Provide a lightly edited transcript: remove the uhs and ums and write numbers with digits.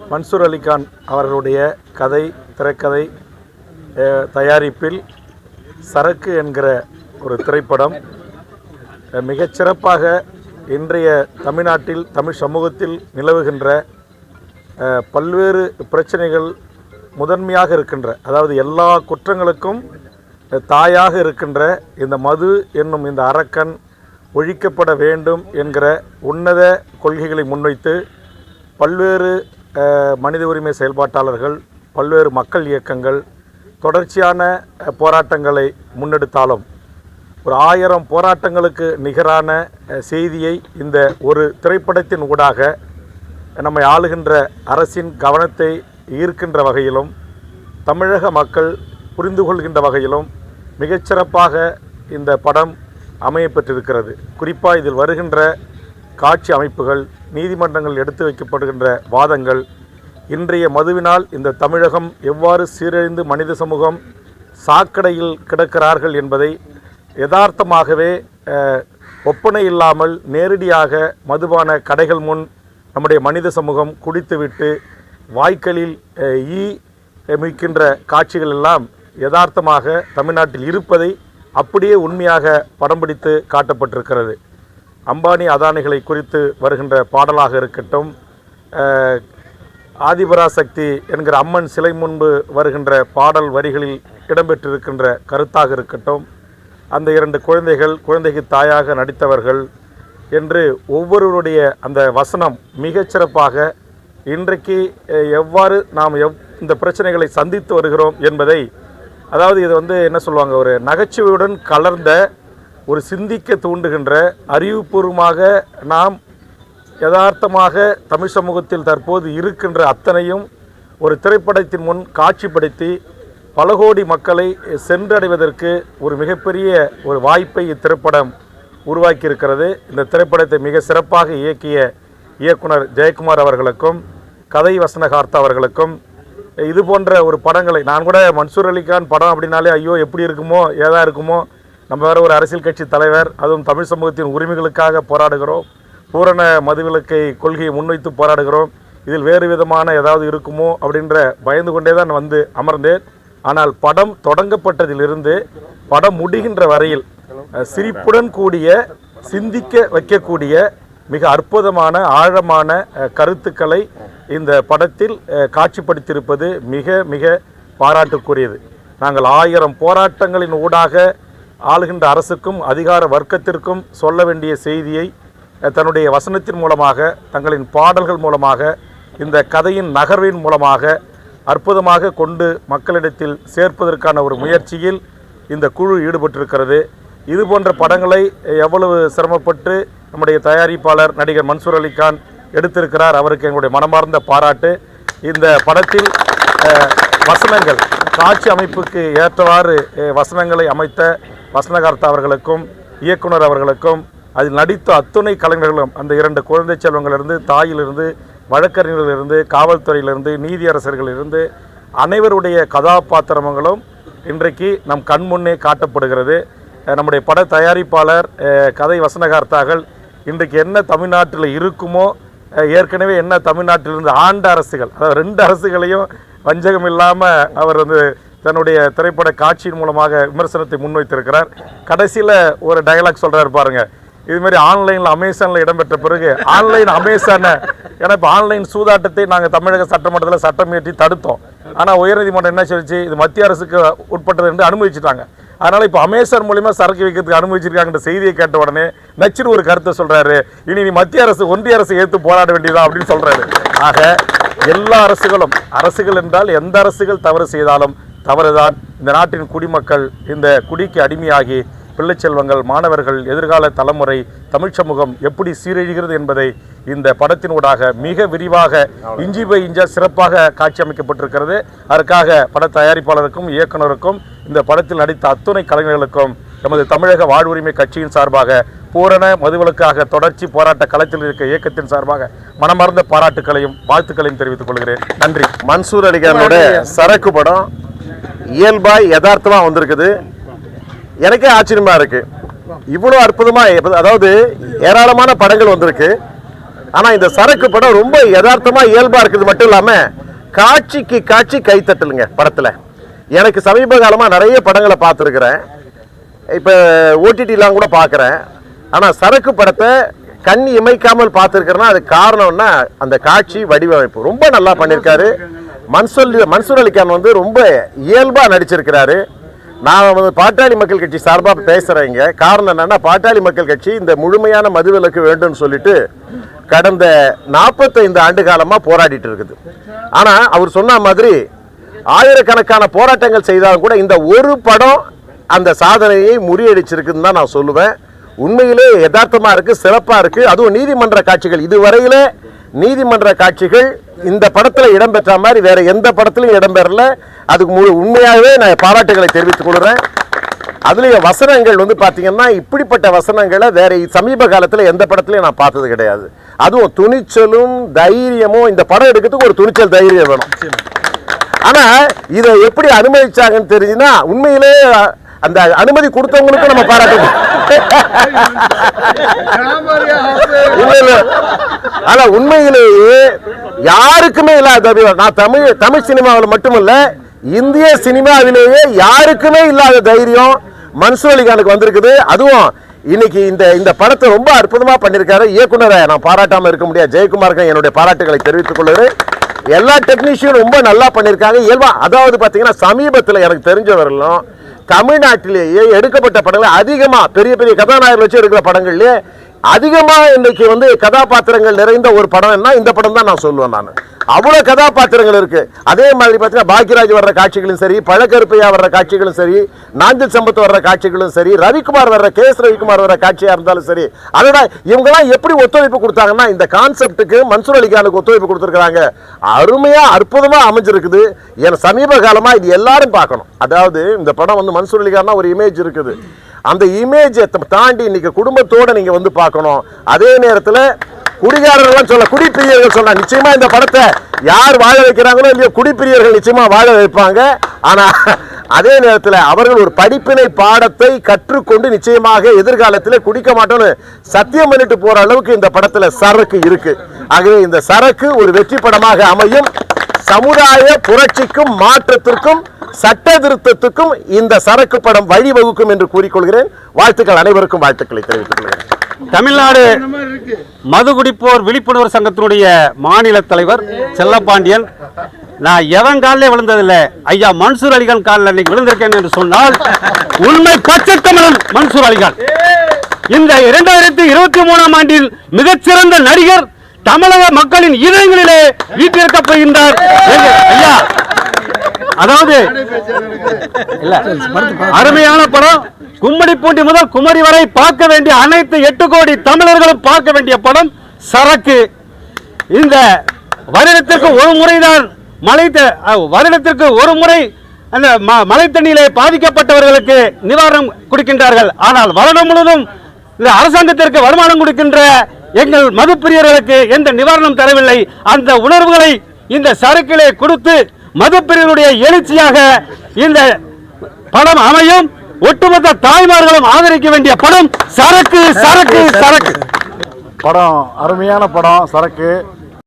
மன்சூர் அலிகான் அவர்களுடைய கதை திரைக்கதை தயாரிப்பில் சரக்கு என்கிற ஒரு திரைப்படம் மிகச்சிறப்பாக இன்றைய தமிழ்நாட்டில் தமிழ் சமூகத்தில் நிலவுகின்ற பல்வேறு பிரச்சனைகள் முதன்மையாக இருக்கின்ற, அதாவது எல்லா குற்றங்களுக்கும் தாயாக இருக்கின்ற இந்த மது என்னும் இந்த அரக்கன் ஒழிக்கப்பட வேண்டும் என்கிற உன்னத கொள்கைகளை முன்வைத்து பல்வேறு மனித உரிமை செயல்பாட்டாளர்கள், பல்வேறு மக்கள் இயக்கங்கள் தொடர்ச்சியான போராட்டங்களை முன்னெடுத்தாலும் ஒரு 1000 போராட்டங்களுக்கு நிகரான செய்தியை இந்த ஒரு திரைப்படத்தின் ஊடாக நம்மை ஆளுகின்ற அரசின் கவனத்தை ஈர்க்கின்ற வகையிலும் தமிழக மக்கள் புரிந்து கொள்கின்ற வகையிலும் மிகச்சிறப்பாக இந்த படம் அமையப்பெற்றிருக்கிறது. குறிப்பாக இதில் வருகின்ற காட்சி அமைப்புகள், நீதிமன்றங்கள் எடுத்து வைக்கப்படுகின்ற வாதங்கள், இன்றைய மதுவினால் இந்த தமிழகம் எவ்வாறு சீரழிந்து மனித சமூகம் சாக்கடையில் கிடக்கிறார்கள் என்பதை யதார்த்தமாகவே ஒப்பனை இல்லாமல் நேரடியாக மதுபான கடைகள் முன் நம்முடைய மனித சமூகம் குடித்துவிட்டு வாய்க்களில் ஈ மிக்கின்ற காட்சிகள் எல்லாம் யதார்த்தமாக தமிழ்நாட்டில் இருப்பதை அப்படியே உண்மையாக படம் பிடித்து காட்டப்பட்டிருக்கிறது. அம்பானி அதானிகளை குறித்து வருகின்ற பாடலாக இருக்கட்டும், ஆதிபராசக்தி என்கிற அம்மன் சிலை முன்பு வருகின்ற பாடல் வரிகளில் இடம்பெற்றிருக்கின்ற கருத்தாக இருக்கட்டும், அந்த 2 குழந்தைக்கு தாயாக நடித்தவர்கள் என்று ஒவ்வொருவருடைய அந்த வசனம் மிகச்சிறப்பாக இன்றைக்கு எவ்வாறு நாம் இந்த பிரச்சனைகளை சந்தித்து வருகிறோம் என்பதை, அதாவது இது என்ன சொல்லுவாங்க, ஒரு நகைச்சுவையுடன் கலர்ந்த ஒரு சிந்திக்க தூண்டுகின்ற, அறிவுபூர்வமாக நாம் யதார்த்தமாக தமிழ் சமூகத்தில் தற்போது இருக்கின்ற அத்தனையும் ஒரு திரைப்படத்தின் முன் காட்சிப்படுத்தி பல கோடி மக்களை சென்றடைவதற்கு ஒரு மிகப்பெரிய ஒரு வாய்ப்பை இத்திரைப்படம் உருவாக்கியிருக்கிறது. இந்த திரைப்படத்தை மிக சிறப்பாக இயக்கிய இயக்குனர் ஜெயக்குமார் அவர்களுக்கும் கதை வசனகார்த்தா அவர்களுக்கும், இது போன்ற ஒரு படங்களை நான் கூட மன்சூர் அலிகான் படம் அப்படின்னாலே ஐயோ எப்படி இருக்குமோ ஏதா இருக்குமோ, நம்ம வேறு ஒரு அரசியல் கட்சி தலைவர், அதுவும் தமிழ் சமூகத்தின் உரிமைகளுக்காக போராடுகிறோம், பூரண மதுவிலக்கை கொள்கையை முன்வைத்து போராடுகிறோம், இதில் வேறு விதமான ஏதாவது இருக்குமோ அப்படின்ற பயந்து கொண்டே தான் வந்து அமர்ந்தேன். ஆனால் படம் தொடங்கப்பட்டதிலிருந்து படம் முடிகின்ற வரையில் சிரிப்புடன் கூடிய, சிந்திக்க வைக்கக்கூடிய மிக அற்புதமான ஆழமான கருத்துக்களை இந்த படத்தில் காட்சிப்படுத்தியிருப்பது மிக மிக பாராட்டுக்குரியது. நாங்கள் 1000 போராட்டங்களின் ஊடாக ஆளுகின்ற அரசுக்கும் அதிகார வர்க்கத்திற்கும் சொல்ல வேண்டிய செய்தியை தன்னுடைய வசனத்தின் மூலமாக, தங்களின் பாடல்கள் மூலமாக, இந்த கதையின் நகர்வின் மூலமாக அற்புதமாக கொண்டு மக்களிடத்தில் சேர்ப்பதற்கான ஒரு முயற்சியில் இந்த குழு ஈடுபட்டிருக்கிறது. இது போன்ற படங்களை எவ்வளவு சிரமப்பட்டு நம்முடைய தயாரிப்பாளர் நடிகர் மன்சூர் அலிகான் எடுத்திருக்கிறார், அவருக்கு எங்களுடைய மனமார்ந்த பாராட்டு. இந்த படத்தில் வசனங்கள், காட்சி அமைப்புக்கு ஏற்றவாறு வசனங்களை அமைத்த வசனகார்த்தா அவர்களுக்கும் இயக்குனர் அவர்களுக்கும், அதில் நடித்த அத்துணை கலைஞர்களும், அந்த 2 குழந்தை செல்வங்களிலிருந்து, தாயிலிருந்து, வழக்கறிஞர்களிலிருந்து, காவல்துறையிலிருந்து, நீதியரசர்களிலிருந்து அனைவருடைய கதாபாத்திரங்களும் இன்றைக்கு நம் கண்முன்னே காட்டப்படுகிறது. நம்முடைய பட தயாரிப்பாளர், கதை வசனகார்த்தாக்கள் இன்றைக்கு என்ன தமிழ்நாட்டில் இருக்குமோ, ஏற்கனவே என்ன தமிழ்நாட்டிலிருந்து ஆண்ட அரசுகள், அதாவது 2 அரசுகளையும் வஞ்சகம் இல்லாமல் அவர் தன்னுடைய திரைப்பட காட்சியின் மூலமாக விமர்சனத்தை முன்வைத்திருக்கிறார். கடைசியில் ஒரு டயலாக் சொல்கிறார் பாருங்க, இதுமாரி ஆன்லைனில் அமேசானில் இடம்பெற்ற பிறகு ஆன்லைன் அமேசானை, ஏன்னா இப்போ ஆன்லைன் சூதாட்டத்தை நாங்கள் தமிழக சட்டமன்றத்தில் சட்டம் இயற்றி தடுத்தோம். ஆனால் உயர்நீதிமன்றம் என்ன சொல்லிச்சு, இது மத்திய அரசுக்கு உட்பட்டது என்று அனுமதிச்சுட்டாங்க. அதனால் இப்போ அமேசான் மூலிமா சரக்கு வைக்கிறதுக்கு அனுமதிச்சிருக்காங்கன்ற செய்தியை கேட்ட உடனே நச்சுன்னு ஒரு கருத்தை சொல்கிறாரு, இனி நீ மத்திய அரசு ஒன்றிய அரசு ஏற்று போராட வேண்டியதா அப்படின்னு சொல்கிறாரு. ஆக எல்லா அரசுகள் என்றால் எந்த அரசுகள் தவறு செய்தாலும் தவறுதான். இந்த நாட்டின் குடிமக்கள் இந்த குடிக்கு அடிமையாகி பிள்ளை செல்வங்கள், மாணவர்கள், எதிர்கால தலைமுறை, தமிழ் சமூகம் எப்படி சீரழிகிறது என்பதை இந்த படத்தினூடாக மிக விரிவாக இஞ்சி பை இஞ்சா சிறப்பாக காட்சி அமைக்கப்பட்டிருக்கிறது. அதற்காக பட தயாரிப்பாளருக்கும் இயக்குனருக்கும் இந்த படத்தில் நடித்த அத்துணை கலைஞர்களுக்கும் நமது தமிழக வாழ்வுரிமை கட்சியின் சார்பாக, பூரண மதுவிலக்காக தொடர்ச்சி போராட்ட களத்தில் இருக்க இயக்கத்தின் சார்பாக மனமார்ந்த பாராட்டுக்களையும் வாழ்த்துக்களையும் தெரிவித்துக் கொள்கிறேன். நன்றி. மன்சூர் அலிகானோட சரக்கு படம் இயல்பாய் யதார்த்தமா வந்திருக்குது. எனக்கே ஆச்சரியமா இருக்கு. இவ்வளோ அற்புதமாக, அதாவது ஏராளமான படங்கள் வந்திருக்கு. ஆனா இந்த சரக்கு படம் ரொம்ப யதார்த்தமா இயல்பா இருக்குது மட்டும் இல்லாம காட்சிக்கு காட்சி கைத்தட்டலுங்க படத்துல. எனக்கு சமீப காலமா நிறைய படங்களை பார்த்துருக்கிறேன், இப்ப ஓடிடிலாம் கூட பார்க்குறேன். ஆனா சரக்கு படத்தை கண் இமைக்காமல் பார்த்துருக்கிறேன்னா அது காரணம்னா அந்த காட்சி வடிவமைப்பு ரொம்ப நல்லா பண்ணியிருக்காரு. மன்சூர் அலிகான் வந்து ரொம்ப இயல்பா நடிச்சிருக்கிறாரு. நான் வந்து பாட்டாளி மக்கள் கட்சி சார்பாக பேசுகிறேங்க. காரணம் என்னன்னா, பாட்டாளி மக்கள் கட்சி இந்த முழுமையான மதுவிலக்கு வேண்டும்னு சொல்லிட்டு கடந்த 45 ஆண்டு காலமாக போராடிட்டு இருக்குது. ஆனால் அவர் சொன்ன மாதிரி ஆயிரக்கணக்கான போராட்டங்கள் செய்தாலும் கூட இந்த ஒரு படம் அந்த சாதனையை முறியடிச்சிருக்குன்னு தான் நான் சொல்லுவேன். உண்மையிலே யதார்த்தமாக இருக்குது, சிறப்பாக இருக்குது. அதுவும் நீதிமன்ற காட்சிகள், இதுவரையிலே நீதிமன்ற காட்சிகள் இந்த படத்தில் இடம்பெற்ற மாதிரி வேற எந்த படத்திலும் இடம்பெறல. அதுக்கு உண்மையாகவே நான் பாராட்டுகளை தெரிவித்துக் கொள்கிறேன். அதுலேயும் வசனங்கள் வந்து பார்த்தீங்கன்னா இப்படிப்பட்ட வசனங்களை வேற சமீப காலத்தில் எந்த படத்துலையும் நான் பார்த்தது கிடையாது. அதுவும் துணிச்சலும் தைரியமும், இந்த படம் எடுக்கிறதுக்கு ஒரு துணிச்சல் தைரியம் வேணும். ஆனால் இதை எப்படி அனுமதிச்சாங்கன்னு தெரிஞ்சுன்னா உண்மையிலே அந்த அனுமதி கொடுத்தவங்களுக்கும் நம்ம பாராட்டணும். ஆனா உண்மையிலேயே யாருக்குமே இல்லாத, நான் தமிழ் சினிமாவில் மட்டுமல்ல இந்திய சினிமாவிலேயே யாருக்குமே இல்லாத தைரியம் மன்சூர் அலிகானுக்கு வந்திருக்குது. அதுவும் இன்னைக்கு இந்த படத்தை ரொம்ப அற்புதமா பண்ணிருக்காரு இயக்குனரை நான் பாராட்டாம இருக்க முடியாது. ஜெயக்குமாருக்கு என்னுடைய பாராட்டுகளை தெரிவித்துக் கொள்கிறேன். எல்லா டெக்னீஷியனும் ரொம்ப நல்லா பண்ணிருக்காங்க இயல்பா. அதாவது பாத்தீங்கன்னா சமீபத்தில் எனக்கு தெரிஞ்சவர்களும் தமிழ்நாட்டிலேயே எடுக்கப்பட்ட படங்கள் அதிகமா பெரிய பெரிய கதாநாயகர்கள் வச்சு எடுக்கிற படங்கள்லயே அதிகமா இன்னைக்கு வந்து கதாபாத்திரங்கள் நிறைந்த ஒரு படம்னா இந்த படம் தான் நான் சொல்லுவேன். நான் அவ்வளவு கதாபாத்திரங்கள் இருக்கு. அதே மாதிரி பார்த்தீங்கன்னா பாக்யராஜ் வர்ற காட்சிகளும் சரி, பழக்கருப்பையா வர்ற காட்சிகளும் சரி, நாஞ்சில் சம்பத் வர்ற காட்சிகளும் சரி, ரவிக்குமார் வர்ற கேஎஸ் ரவிக்குமார் வர்ற காட்சியா இருந்தாலும் சரி, அதோட இவங்கெல்லாம் எப்படி ஒத்துழைப்பு கொடுத்தாங்கன்னா இந்த கான்செப்டுக்கு மன்சூர் அலிகானுக்கு ஒத்துழைப்பு கொடுத்துருக்காங்க. அருமையா அற்புதமா அமைஞ்சிருக்குது. என் சமீப காலமா இது எல்லாரும் பார்க்கணும். அதாவது இந்த படம் வந்து மன்சூர் அலிகான் ஒரு இமேஜ் இருக்குது, அந்த இமேஜை தாண்டி இன்னைக்கு குடும்பத்தோட நீங்க வந்து பார்க்கணும். அதே நேரத்தில் குடிகாரர்கள் சொல்ல, குடிப்பிரியர்கள் சொல்ல, நிச்சயமா இந்த படத்தை யார் வாழ வைக்கிறாங்களோ இல்லையோ குடிப்பிரியர்கள் நிச்சயமா வாழ வைப்பாங்க. ஆனா அதே நேரத்தில் அவர்கள் ஒரு படிப்பினை பாடத்தை கற்றுக்கொண்டு நிச்சயமாக எதிர்காலத்தில் குடிக்க மாட்டோம்னு சத்தியம் பண்ணிட்டு போற அளவுக்கு இந்த படத்துல சரக்கு இருக்கு. ஆகவே இந்த சரக்கு ஒரு வெற்றி படமாக அமையும். சமுதாய புரட்சிக்கும் மாற்றத்திற்கும் சட்ட திருத்தத்துக்கும் இந்த சரக்கு படம் வழிவகுக்கும் என்று கூறிக்கொள்கிறேன். வாழ்த்துக்கள், அனைவருக்கும் வாழ்த்துக்களை தெரிவித்துக் கொள்கிறேன். தமிழ்நாடு மது குடிப்போர் விழிப்புணர்வு சங்கத்தினுடைய மாநில தலைவர் செல்லப்பாண்டியன், நான் எவன் காலில் விழுந்ததில்லை, ஐயா மன்சூர் அலிகான் காலில் இன்னைக்கு விழுந்திருக்கேன் என்று சொன்னால் உண்மை பச்சை தமிழன் மன்சூர் அலிகான். இந்த 2023ஆம் ஆண்டில் மிகச்சிறந்த நடிகர் தமிழக மக்களின் இதயங்களிலே வீட்டிற்கப் போகின்றார் ஐயா. அதாவது அருமையான படம். கும்மிடிப்பூண்டி முதல் குமரி வரை பார்க்க வேண்டிய அனைத்து 8 கோடி தமிழர்களும் பார்க்க வேண்டிய படம் சரக்கு. இந்த வருடத்திற்கு ஒரு முறைதான் வருடத்திற்கு ஒரு முறை அந்த மழை தண்ணியிலே பாதிக்கப்பட்டவர்களுக்கு நிவாரணம் கொடுக்கின்றார்கள். ஆனால் வருடம் முழுவதும் இந்த அரசாங்கத்திற்கு வருமானம் கொடுக்கின்ற எங்கள் மதுப்பிரியர்களுக்கு எந்த நிவாரணம் தரவில்லை. அந்த உணர்வுகளை இந்த சரக்கிலே கொடுத்து மதுப்பிரியர்களுடைய எழுச்சியாக இந்த படம் அமையும். ஒட்டுமொத்த தாய்மார்களும் ஆதரிக்க வேண்டிய படம் சரக்கு சரக்கு சரக்கு. படம் அருமையான படம் சரக்கு.